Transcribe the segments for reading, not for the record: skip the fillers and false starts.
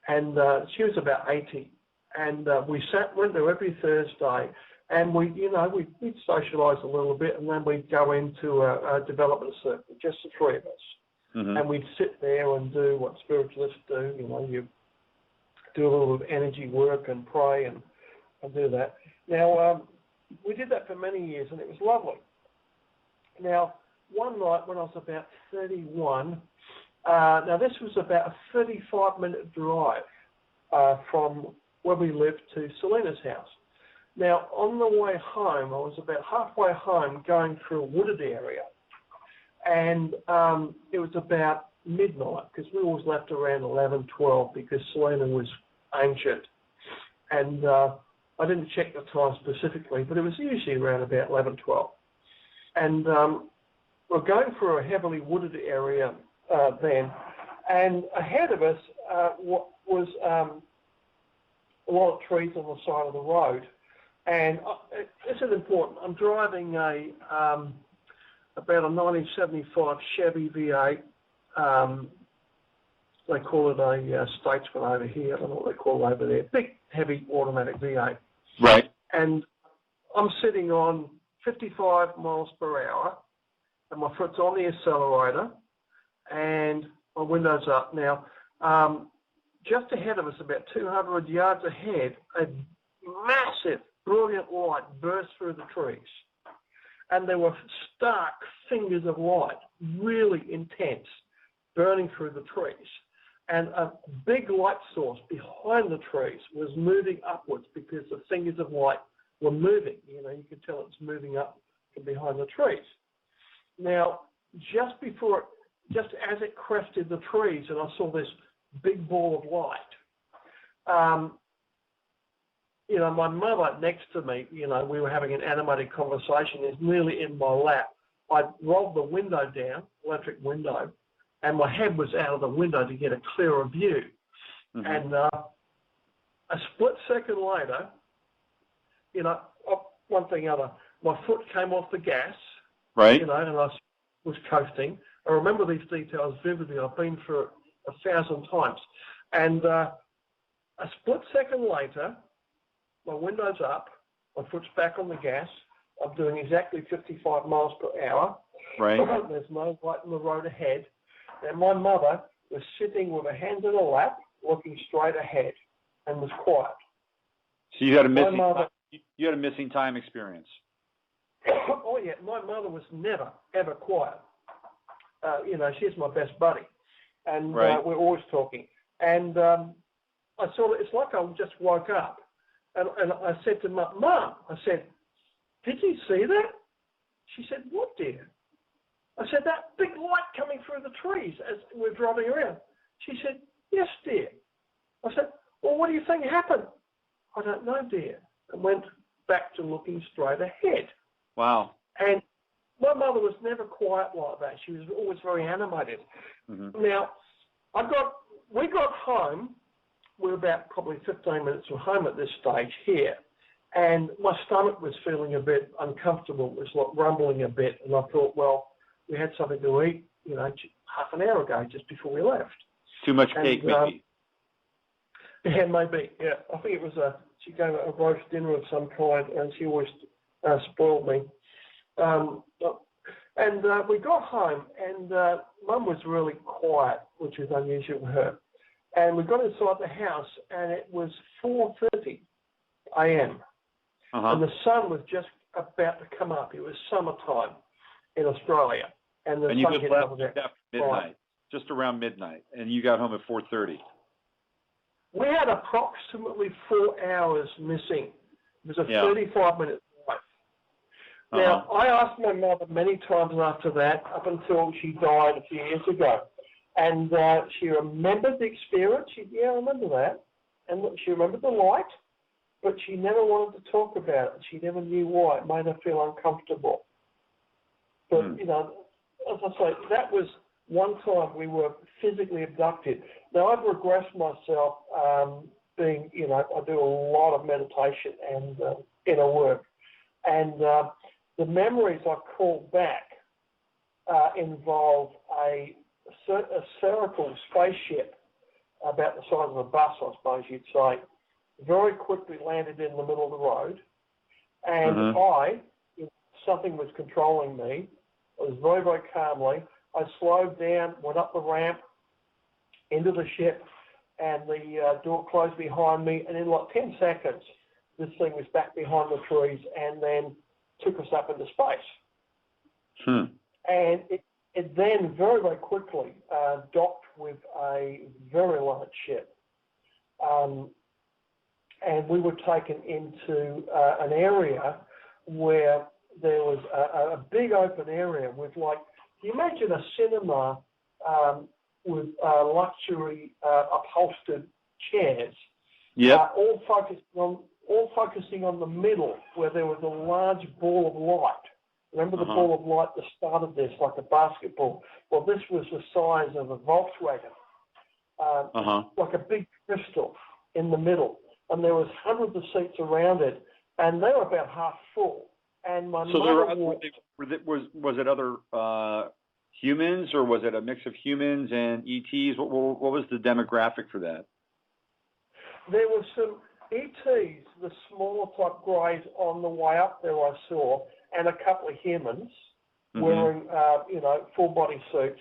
and she was about 80. And we went there every Thursday, and we'd socialise a little bit, and then we'd go into a development circle, just the three of us. Mm-hmm. And we'd sit there and do what spiritualists do. You do a little bit of energy work and pray and do that. Now, we did that for many years, and it was lovely. Now, one night when I was about 31, now this was about a 35-minute drive from where we lived to Selena's house. Now, on the way home, I was about halfway home going through a wooded area, and it was about midnight because we always left around 11, 12 because Selena was ancient. And I didn't check the time specifically, but it was usually around about 11, 12. And we're going through a heavily wooded area then, and ahead of us was a lot of trees on the side of the road. And this is important. I'm driving about a 1975 Chevy V8. They call it a Statesman over here. I don't know what they call it over there. Big, heavy automatic V8. Right. And I'm sitting on 55 miles per hour, and my foot's on the accelerator, and my window's up. Now, just ahead of us, about 200 yards ahead, a massive, brilliant light burst through the trees. And there were stark fingers of light, really intense, burning through the trees. And a big light source behind the trees was moving upwards because the fingers of light were moving. You could tell it's moving up from behind the trees. Now, just as it crested the trees and I saw this big ball of light, my mother next to me, we were having an animated conversation, is nearly in my lap. I rolled the window down, electric window, and my head was out of the window to get a clearer view. Mm-hmm. And a split second later, one thing or other, my foot came off the gas, right? And I was coasting. I remember these details vividly. I've been through it 1,000 times. And a split second later, my window's up, my foot's back on the gas. I'm doing exactly 55 miles per hour. Right. There's no light on the road ahead. And my mother was sitting with her hands in her lap, looking straight ahead, and was quiet. So you had a missing time experience. Oh yeah, my mother was never ever quiet. She's my best buddy, and right. We're always talking. And I saw it. It's like I just woke up, and I said to Mum, I said, "Did you see that?" She said, "What, dear?" I said, "That big light coming through the trees as we're driving around." She said, "Yes, dear." I said, "Well, what do you think happened?" "I don't know, dear." And went back to looking straight ahead. Wow. And my mother was never quiet like that. She was always very animated. Mm-hmm. Now, we got home. We were about probably 15 minutes from home at this stage here. And my stomach was feeling a bit uncomfortable. It was like rumbling a bit. And I thought, well, we had something to eat, half an hour ago, just before we left. Too much cake, maybe. Yeah, maybe. Yeah, I think it was she gave a roast dinner of some kind, and she always spoiled me. And we got home, and Mum was really quiet, which is unusual for her. And we got inside the house, and it was 4:30 a.m. Uh-huh. And the sun was just about to come up. It was summertime in Australia, and the you sun just hit left up about after midnight, just around midnight, and you got home at 4:30. We had approximately 4 hours missing. It was a 35-minute drive. Uh-huh. Now, I asked my mother many times after that, up until she died a few years ago, and she remembered the experience. I remember that. And she remembered the light, but she never wanted to talk about it. She never knew why. It made her feel uncomfortable. But, as I say, that was one time we were physically abducted. Now, I've regressed myself being, I do a lot of meditation and inner work. And the memories I call back involve a spherical spaceship about the size of a bus, I suppose you'd say, very quickly landed in the middle of the road. And something was controlling me. It was very, very calmly. I slowed down, went up the ramp into the ship, and the door closed behind me. And in like 10 seconds, this thing was back behind the trees and then took us up into space. And it then very, very quickly docked with a very large ship. And we were taken into an area where there was a big open area with, like, you imagine a cinema with luxury upholstered chairs, all focusing on the middle where there was a large ball of light. Remember the ball of light that started this, like a basketball? Well, this was the size of a Volkswagen, like a big crystal in the middle. And there was hundreds of seats around it, and they were about half full. And my mother walked. Was it other humans, or was it a mix of humans and ETs? What was the demographic for that? There were some ETs, the smaller type greys, on the way up there I saw, and a couple of humans wearing, full body suits.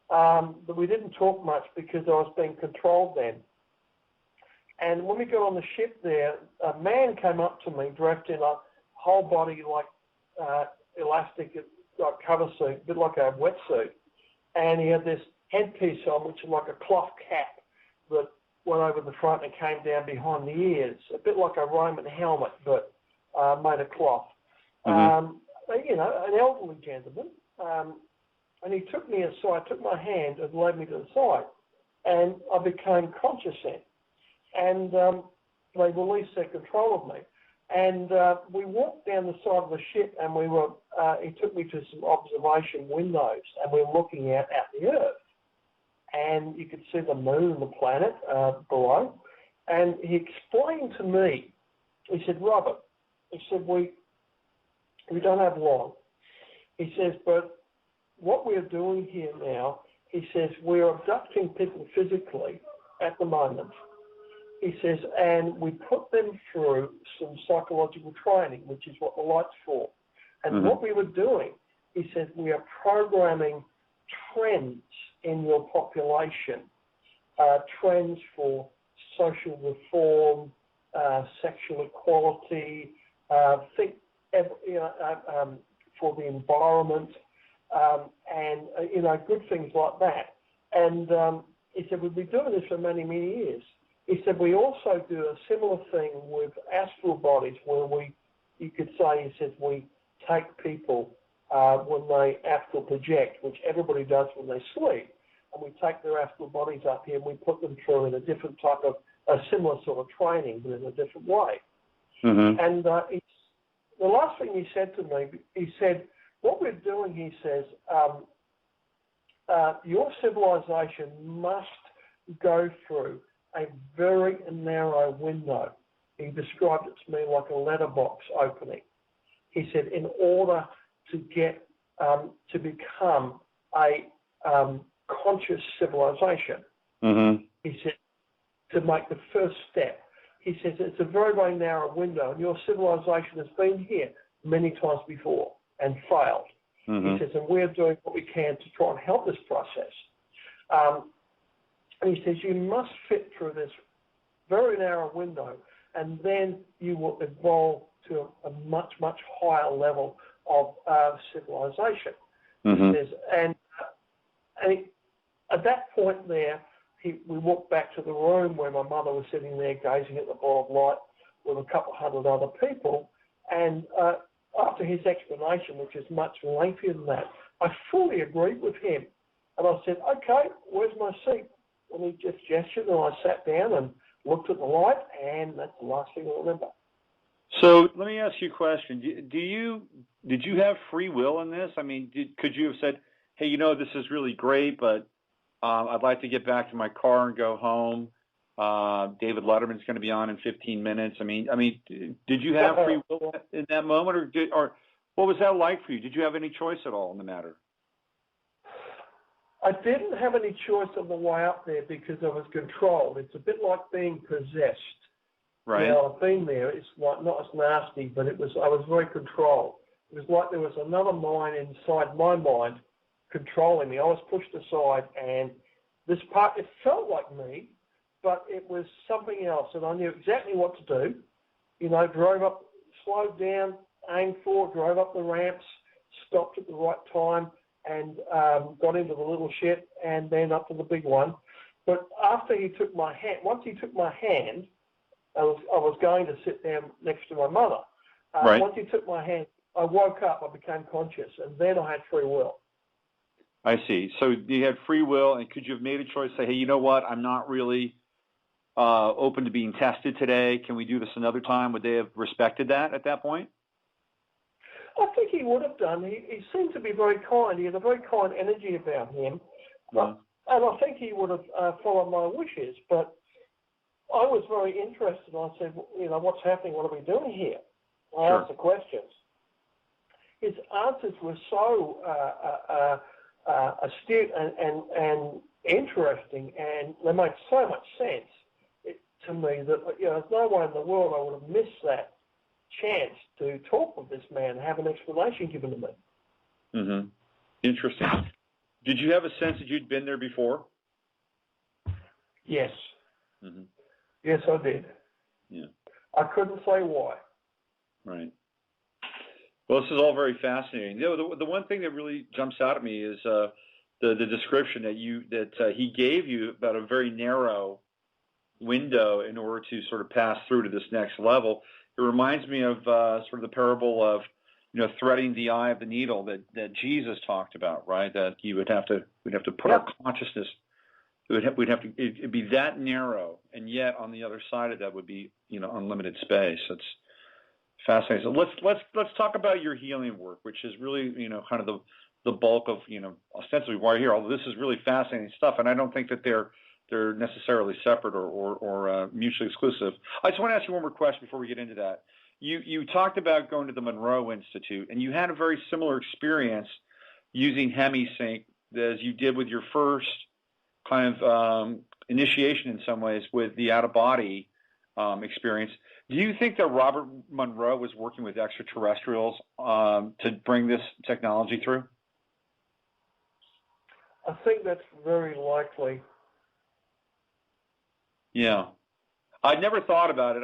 But we didn't talk much because I was being controlled then. And when we got on the ship there, a man came up to me dressed in a whole body, like elastic like cover suit, a bit like a wetsuit. And he had this headpiece on, which is like a cloth cap that went over the front and came down behind the ears, a bit like a Roman helmet, but made of cloth. An elderly gentleman. And he took me aside, took my hand and led me to the side. And I became conscious then. And they released their control of me. And we walked down the side of the ship, and he took me to some observation windows, and we were looking out at the Earth. And you could see the moon and the planet below. And he explained to me, he said, Robert, he said, we don't have long. He says, but what we're doing here now, he says, we're abducting people physically at the moment. He says, and we put them through some psychological training, which is what the light's for. And what we were doing, he says, we are programming trends in your population, trends for social reform, sexual equality, for the environment, and good things like that. And he said, we've been doing this for many, many years. He said, we also do a similar thing with astral bodies where you could say, he says, we take people when they astral project, which everybody does when they sleep, and we take their astral bodies up here and we put them through in a different type of, a similar sort of training, but in a different way. And the last thing he said to me, he said, what we're doing, he says, your civilization must go through a very narrow window. He described it to me like a letterbox opening. He said, in order to get to become a conscious civilization, he said, to make the first step. He says it's a very, very narrow window, and your civilization has been here many times before and failed. He says, and we're doing what we can to try and help this process. And he says, you must fit through this very narrow window, and then you will evolve to a much, much higher level of civilization. He says, and at that point there, we walked back to the room where my mother was sitting there gazing at the ball of light with a couple hundred other people. And after his explanation, which is much lengthier than that, I fully agreed with him. And I said, okay, where's my seat? And he just gestured, and I sat down and looked at the light, and that's the last thing I remember. So let me ask you a question. Did you have free will in this? I mean, could you have said, hey, this is really great, but I'd like to get back to my car and go home. David Letterman's going to be on in 15 minutes. I mean, did you have free will in that moment, or what was that like for you? Did you have any choice at all in the matter? I didn't have any choice on the way up there because I was controlled. It's a bit like being possessed. Right. You know, I've been there. It's like not as nasty, but I was very controlled. It was like there was another mind inside my mind controlling me. I was pushed aside, and this part, it felt like me, but it was something else, and I knew exactly what to do. You know, drove up, slowed down, aimed for, drove up the ramps, stopped at the right time, and got into the little shed, and then up to the big one. But after he took my hand, once he took my hand, I was going to sit down next to my mother. Right. Once he took my hand, I woke up, I became conscious, and then I had free will. I see. So you had free will, and could you have made a choice, say, hey, you know what, I'm not really open to being tested today. Can we do this another time? Would they have respected that at that point? I think he would have done. He seemed to be very kind. He had a very kind energy about him. Mm. And I think he would have followed my wishes. But I was very interested. I said, you know, what's happening? What are we doing here? I asked the questions. His answers were so astute and interesting, and they made so much sense to me that, you know, there's no way in the world I would have missed that chance to talk with this man and have an explanation given to me. Mm-hmm. Interesting. Did you have a sense that you'd been there before? Yes. Mm-hmm. Yes, I did. Yeah. I couldn't say why. Right. Well, this is all very fascinating. You know, the one thing that really jumps out at me is the description that he gave you about a very narrow window in order to sort of pass through to this next level. It reminds me of sort of the parable of, you know, threading the eye of the needle that Jesus talked about, right? That we'd have to put our consciousness. It'd be that narrow, and yet on the other side of that would be, you know, unlimited space. It's fascinating. So let's talk about your healing work, which is really, you know, kind of the bulk of, you know, ostensibly why you're here. Although this is really fascinating stuff, and I don't think that they're necessarily separate or mutually exclusive. I just want to ask you one more question before we get into that. You talked about going to the Monroe Institute, and you had a very similar experience using HemiSync as you did with your first kind of initiation in some ways with the out-of-body experience. Do you think that Robert Monroe was working with extraterrestrials to bring this technology through? I think that's very likely. Yeah. I'd never thought about it.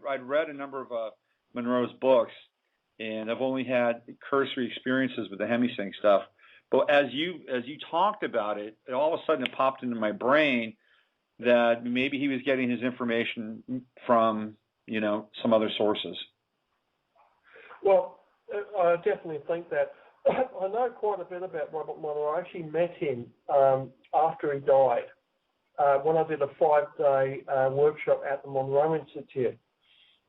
I'd read a number of Monroe's books, and I've only had cursory experiences with the HemiSync stuff. But as you talked about it, all of a sudden it popped into my brain that maybe he was getting his information from, you know, some other sources. Well, I definitely think that. I know quite a bit about Robert Monroe. I actually met him after he died when I did a 5-day workshop at the Monroe Institute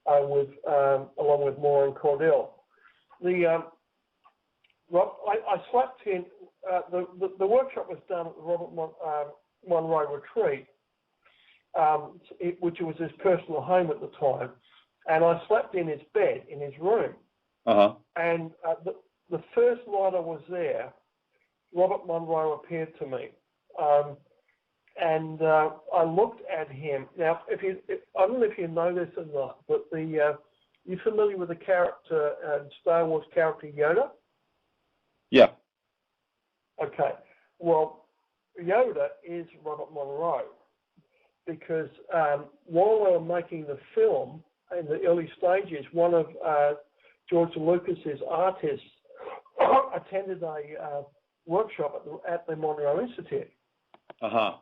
along with Moore and Cordell. I slept in, the workshop was done at the Robert Monroe Retreat, which was his personal home at the time, and I slept in his bed, in his room. Uh-huh. And the first night I was there, Robert Monroe appeared to me, and I looked at him. Now, I don't know if you know this or not, but you familiar with the character, Star Wars character Yoda? Yeah. Okay. Well, Yoda is Robert Monroe because while they were making the film in the early stages, one of George Lucas's artists attended a workshop at the Monroe Institute. Uh-huh.